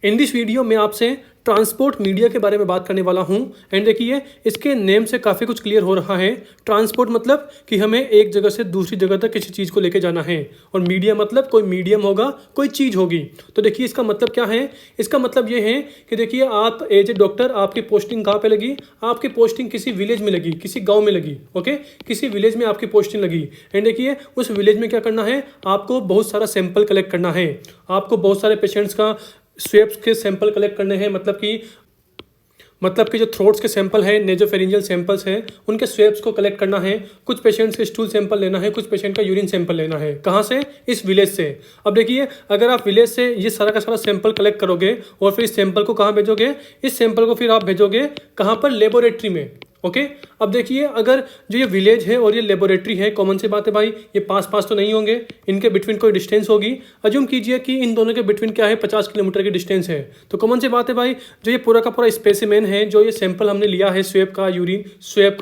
In this video मैं आपसे transport media के बारे में बात करने वाला हूं। एंड देखिए, इसके नेम से काफ़ी कुछ क्लियर हो रहा है। ट्रांसपोर्ट मतलब कि हमें एक जगह से दूसरी जगह तक किसी चीज़ को लेके जाना है, और मीडिया मतलब कोई मीडियम होगा, कोई चीज़ होगी। तो देखिए इसका मतलब क्या है। इसका मतलब ये है कि देखिए, आप एज ए डॉक्टर आपकी पोस्टिंग कहाँ पे लगी। आपकी पोस्टिंग किसी विलेज में लगी, किसी गाँव में लगी। ओके, किसी विलेज में आपकी पोस्टिंग लगी। एंड देखिए, उस विलेज में क्या करना है, आपको बहुत सारा सैंपल कलेक्ट करना है। आपको बहुत सारे पेशेंट्स का स्वेब्स के सैंपल कलेक्ट करने हैं, मतलब कि जो थ्रोट्स के सैंपल हैं, नेजोफेरिंजियल सैंपल्स हैं, उनके स्वेब्स को कलेक्ट करना है। कुछ पेशेंट्स के स्टूल सैंपल लेना है, कुछ पेशेंट का यूरिन सैंपल लेना है। कहाँ से? इस विलेज से। अब देखिए, अगर आप विलेज से ये सारा का सारा सैंपल कलेक्ट करोगे और फिर इस सैंपल को कहाँ भेजोगे, इस सैंपल को फिर आप भेजोगे कहाँ पर? लेबोरेटरी में। ओके, अब देखिए, अगर जो ये विलेज है और ये लेबोरेटरी है, कॉमन सी बात है भाई, ये पास पास तो नहीं होंगे, इनके बिटवीन कोई डिस्टेंस होगी। अज्यूम कीजिए कि इन दोनों के बिटवीन क्या है, 50 किलोमीटर की डिस्टेंस है। तो कॉमन सी बात है भाई, जो ये पूरा का पूरा स्पेसिमेन है, जो ये सैंपल हमने लिया है स्वेब का,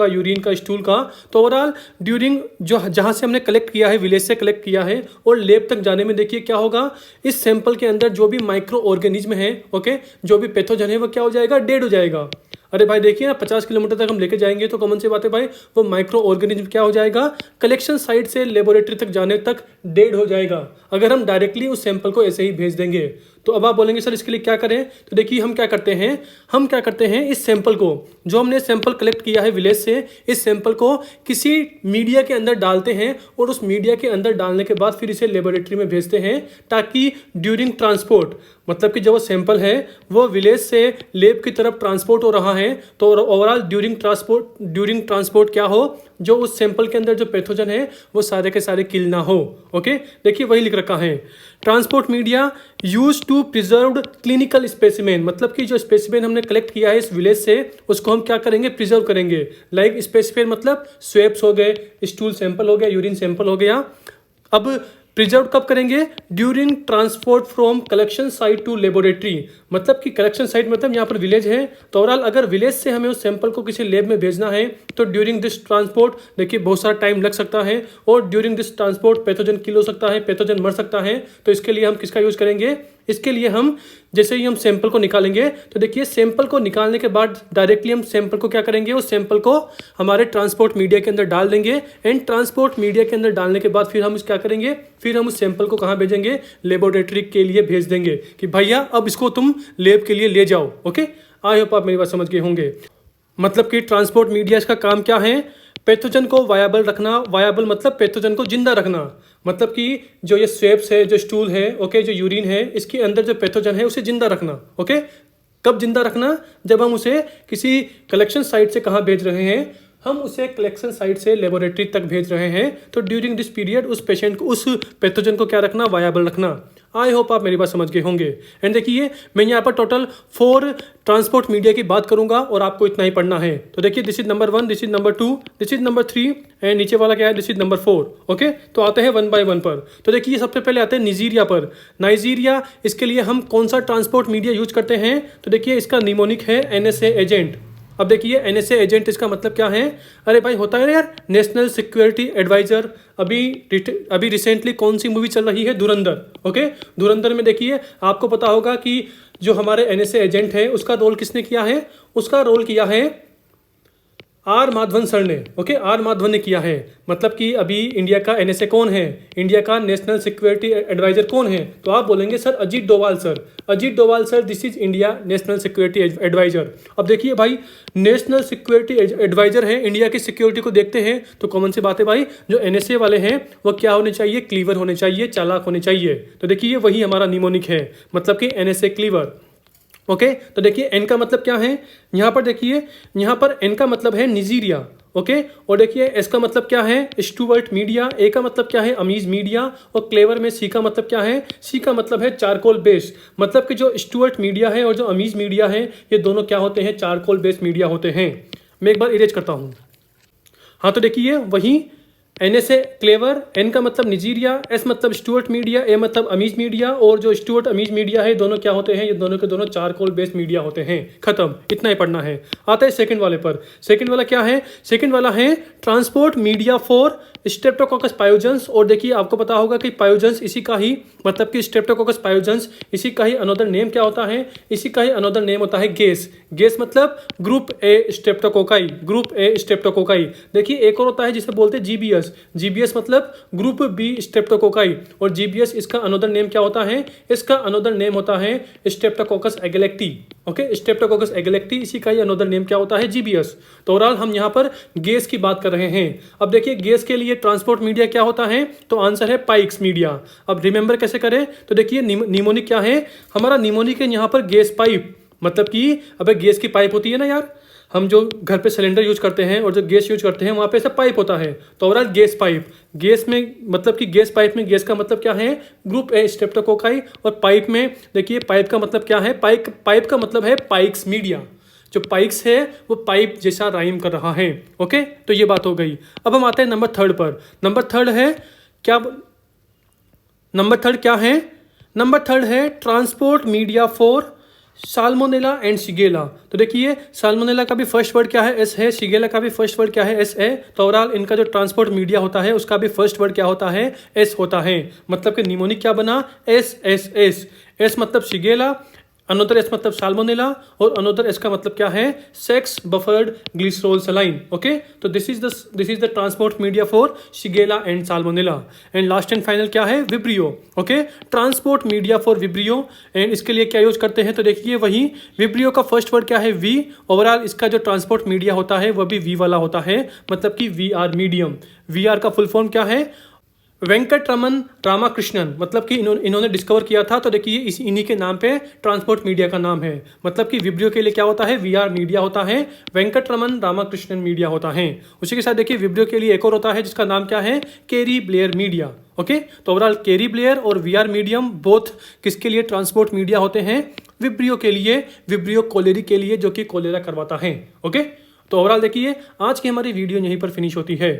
यूरिन का, स्टूल का, तो ओवरऑल ड्यूरिंग जो जहाँ से हमने कलेक्ट किया है, विलेज से कलेक्ट किया है, और लैब तक जाने में देखिए क्या होगा, इस सैंपल के अंदर जो भी माइक्रो ऑर्गेनिज्म है, ओके, जो भी पैथोजन है, वो क्या हो जाएगा? डेड हो जाएगा। अरे भाई देखिए ना, 50 किलोमीटर तक हम लेके जाएंगे तो कॉमन सी बात है भाई, वो माइक्रो ऑर्गेनिज्म क्या हो जाएगा? कलेक्शन साइट से लेबोरेटरी तक जाने तक डेड हो जाएगा, अगर हम डायरेक्टली उस सैंपल को ऐसे ही भेज देंगे। तो अब आप बोलेंगे सर इसके लिए क्या करें? तो देखिए, हम क्या करते हैं, इस सैंपल को, जो हमने सैंपल कलेक्ट किया है विलेज से, इस सैंपल को किसी मीडिया के अंदर डालते हैं, और उस मीडिया के अंदर डालने के बाद फिर इसे लेबोरेटरी में भेजते हैं, ताकि ड्यूरिंग ट्रांसपोर्ट, मतलब कि जो वो सैंपल है वो विलेज से लैब की तरफ ट्रांसपोर्ट हो रहा है, तो ओवरऑल ड्यूरिंग ट्रांसपोर्ट क्या हो, जो उस सैंपल के अंदर जो पैथोजन है वो सारे के सारे किल ना हो। ओके, देखिए वही लिख रखा है, transport media use to preserved clinical specimen, मतलब कि जो स्पेसिमेन हमने कलेक्ट किया है इस विलेज से, उसको हम क्या करेंगे? प्रिजर्व करेंगे। लाइक स्पेसिमेन मतलब स्वेब्स हो गए, स्टूल सैंपल हो गया, यूरिन सैंपल हो गया। अब प्रिजर्व कब करेंगे? During transport from collection site to laboratory, मतलब कि कलेक्शन साइट मतलब यहाँ पर विलेज है, तो ओवरऑल अगर विलेज से हमें उस सैंपल को किसी लैब में भेजना है, तो ड्यूरिंग दिस ट्रांसपोर्ट देखिए बहुत सारा टाइम लग सकता है, और ड्यूरिंग दिस ट्रांसपोर्ट पैथोजन किल हो सकता है, पैथोजन मर सकता है। तो इसके लिए हम किसका यूज करेंगे? इसके लिए हम जैसे ही हम सैंपल को निकालेंगे, तो देखिए सैंपल को निकालने के बाद डायरेक्टली हम सैंपल को क्या करेंगे? उस सैंपल को हमारे ट्रांसपोर्ट मीडिया के अंदर डाल देंगे, एंड ट्रांसपोर्ट मीडिया के अंदर डालने के बाद फिर हम क्या करेंगे? फिर हम उस सैंपल को कहाँ भेजेंगे? लेबोरेटरी के लिए भेज देंगे कि भैया अब इसको तुम लैब के लिए ले जाओ। ओके, आई होप आप मेरी बात समझ गए होंगे। मतलब कि ट्रांसपोर्ट मीडिया का काम क्या है? पैथोजन को वायबल रखना। वायबल मतलब पैथोजन को जिंदा रखना, मतलब कि जो ये स्वेब्स है, जो स्टूल है, ओके, जो यूरिन है, इसके अंदर जो पैथोजन है उसे जिंदा रखना। ओके, कब जिंदा रखना? जब हम उसे किसी कलेक्शन साइट से कहाँ भेज रहे हैं, हम उसे कलेक्शन साइट से लेबोरेटरी तक भेज रहे हैं, तो ड्यूरिंग दिस पीरियड उस पेशेंट को, उस पैथोजन को क्या रखना? वायबल रखना। आई होप आप मेरी बात समझ गए होंगे। एंड देखिए, मैं यहाँ पर टोटल 4 ट्रांसपोर्ट मीडिया की बात करूंगा, और आपको इतना ही पढ़ना है। तो देखिए, this is number 1, this is number 2, this is number 3, and नीचे वाला क्या है? This is number 4। ओके, तो आते हैं 1 बाय 1 पर। तो देखिए, सबसे पहले आते हैं नाइजीरिया पर। नाइजीरिया, इसके लिए हम कौन सा ट्रांसपोर्ट मीडिया यूज करते हैं? तो देखिए, इसका निमोनिक है NSA एजेंट। अब देखिए, NSA एजेंट, इसका मतलब क्या है? अरे भाई होता है ना यार, नेशनल सिक्योरिटी एडवाइजर। अभी रिसेंटली कौन सी मूवी चल रही है? धुरंधर। ओके, धुरंधर में देखिए, आपको पता होगा कि जो हमारे NSA एजेंट है, उसका रोल किसने किया है? उसका रोल किया है आर माधवन सर ने। ओके, आर माधवन ने किया है। मतलब कि अभी इंडिया का NSA कौन है? इंडिया का नेशनल सिक्योरिटी एडवाइजर कौन है? तो आप बोलेंगे sir Ajit Doval sir. Ajit Doval sir, this is India national security adviser. अब देखिए भाई, नेशनल सिक्योरिटी एडवाइजर है, इंडिया की सिक्योरिटी को देखते हैं, तो कॉमन सी बात है भाई, जो NSA वाले हैं वो क्या होने चाहिए? क्लीवर होने चाहिए, चालाक होने चाहिए। तो देखिए, वही हमारा निमोनिक है, मतलब कि NSA क्लीवर। ओके, तो देखिए एन का मतलब क्या है? यहाँ पर देखिए, यहाँ पर एन का मतलब है नाइजीरिया। ओके, और देखिए एस का मतलब क्या है? Stuart media. ए का मतलब क्या है? Amy's media. और क्लेवर में सी का मतलब क्या है? सी का मतलब है चारकोल बेस्ड, मतलब कि जो स्टूवर्ट मीडिया है और जो अमीज मीडिया है, ये दोनों क्या होते हैं? चारकोल बेस्ड मीडिया होते हैं। मैं एक बार इरेज करता हूँ। हाँ, तो देखिए वही एन से क्लेवर, एन का मतलब निजीरिया, एस मतलब स्टुअर्ट मीडिया, ए मतलब अमीज मीडिया। और जो स्टुअर्ट अमीज मीडिया है दोनों क्या होते हैं, ये दोनों के दोनों चारकोल बेस्ड मीडिया होते हैं। खत्म, इतना ही पढ़ना है। आता है सेकंड वाले पर। सेकंड वाला क्या है, सेकंड वाला है transport media for Streptococcus pyogenes. और देखिए आपको पता होगा कि पायोजेंस इसी का ही मतलब कि स्ट्रेप्टोकोकस पायोजेंस इसी का ही अनदर नेम क्या होता है, इसी का ही अनदर नेम होता है गेस। गेस मतलब group A streptococci, group A streptococci. देखिए एक और होता है जिसे बोलते हैं जीबीएस। जीबीएस मतलब ग्रुप बी स्ट्रेप्टोकोकाई। और जीबीएस इसका अनदर नेम क्या होता है, इसका अनदर नेम होता है स्ट्रेप्टोकोकस एगलेक्टी। ओके, स्ट्रेप्टोकोकस एगलेक्टी इसी का ही अनदर नेम क्या होता है, जीबीएस। तो ओवरऑल हम यहाँ पर गेस की बात कर रहे हैं। अब देखिए गेस के लिए ट्रांसपोर्ट मीडिया क्या होता है, तो आंसर है पाइक्स मीडिया। अब रिमेंबर कैसे करें, तो देखिए निमोनिक क्या है हमारा, निमोनिक है यहाँ पर गैस पाइप। मतलब कि अबे गैस की पाइप होती है ना यार, हम जो घर पे सिलेंडर यूज करते हैं और जो गैस यूज करते हैं वहाँ पे ऐसा पाइप होता है। तो ओवरऑल गैस पाइप, गैस में मतलब कि गैस पाइप में गैस का मतलब क्या है, ग्रुप ए स्ट्रेप्टोकोकाई। और पाइप में देखिए पाइप का मतलब क्या है, पाइप का मतलब है पाइक्स मीडिया। जो पाइक्स है वो पाइप जैसा राइम कर रहा है। ओके, तो ये बात हो गई। अब हम आते हैं नंबर थर्ड पर। नंबर थर्ड है क्या, नंबर थर्ड क्या है, नंबर थर्ड है transport media for salmonella and Shigella. तो देखिए साल्मोनेला का भी फर्स्ट वर्ड क्या है, एस है। शिगेला का भी फर्स्ट वर्ड क्या है, एस है। तो ओवरऑल इनका जो ट्रांसपोर्ट मीडिया होता है उसका भी फर्स्ट वर्ड क्या होता है, एस होता है। मतलब कि निमोनिक क्या बना, एस एस एस। एस मतलब शिगेला, अनोदर एस मतलब साल्मोनेला, और अनोदर एस का मतलब क्या है, सेक्स बफर्ड ग्लिसरॉल सलाइन। ओके, तो this is the transport media for Shigella and Salmonella. And last and final क्या है, Vibrio. Okay, transport media for Vibrio. And इसके लिए क्या यूज करते हैं, तो देखिए वही विब्रियो का फर्स्ट वर्ड क्या है, वी। ओवरऑल इसका जो ट्रांसपोर्ट मीडिया होता है वह भी वी वाला होता है, मतलब कि V R medium. V R का फुल फॉर्म क्या है, वेंकटरमन रामाकृष्णन। मतलब कि इन्होंने डिस्कवर किया था। तो देखिए इस इन्हीं के नाम पे ट्रांसपोर्ट मीडिया का नाम है। मतलब कि विब्रियो के लिए क्या होता है, वी आर मीडिया होता है, वेंकटरमन रामाकृष्णन मीडिया होता है। उसी के साथ देखिए विब्रियो के लिए एक और होता है जिसका नाम क्या है, केरी ब्लेयर मीडिया। ओके, तो ओवरऑल केरी ब्लेयर और वी आर मीडियम बोथ किसके लिए ट्रांसपोर्ट मीडिया होते हैं, विब्रियो के लिए, विब्रियो कोलेरी के लिए जो कि कोलेरा करवाता है। ओके, तो ओवरऑल देखिए आज की हमारी वीडियो यहीं पर फिनिश होती है।